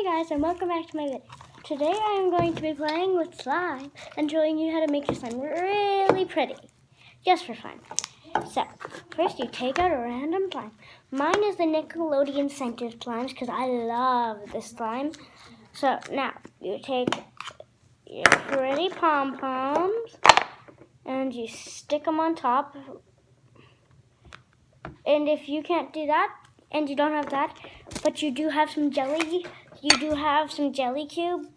Hey guys, and welcome back to my video. Today I am going to be playing with slime and showing you how to make your slime really pretty, just for fun. So, first you take out a random slime. Mine is the Nickelodeon scented slimes because I love this slime. So now you take your pretty pom-poms and you stick them on top. And if you can't do that, and you don't have that, but you do have some jelly, cubes,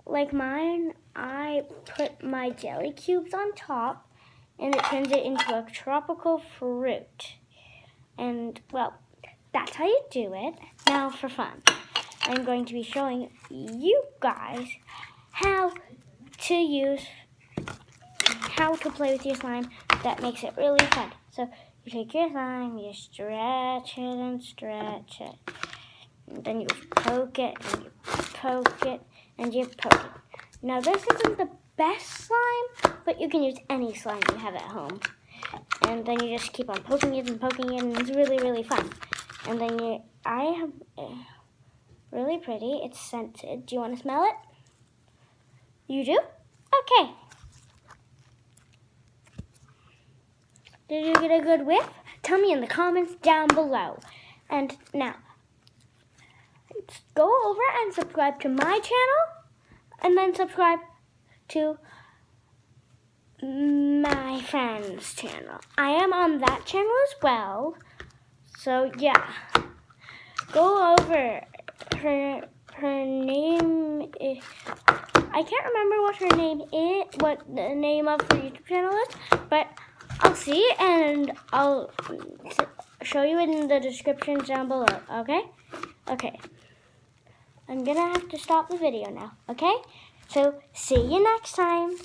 like mine, I put my jelly cubes on top, and it turns it into a tropical fruit. And, well, that's how you do it. Now, for fun, I'm going to be showing you guys how to play with your slime that makes it really fun. So, you take your slime, you stretch it and stretch it. And then you poke it and you poke it and you poke it. Now this isn't the best slime, but you can use any slime you have at home. And then you just keep on poking it and it's really, really fun. And then I have really pretty, it's scented. Do you want to smell it? You do? Okay. Did you get a good whiff? Tell me in the comments down below. And now, go over and subscribe to my channel, and then subscribe to my friend's channel. I am on that channel as well. So yeah, go over. Her name is, I can't remember what her name is, what the name of her YouTube channel is, but I'll see and I'll show you in the description down below, okay? Okay. I'm gonna have to stop the video now, okay? So, see you next time.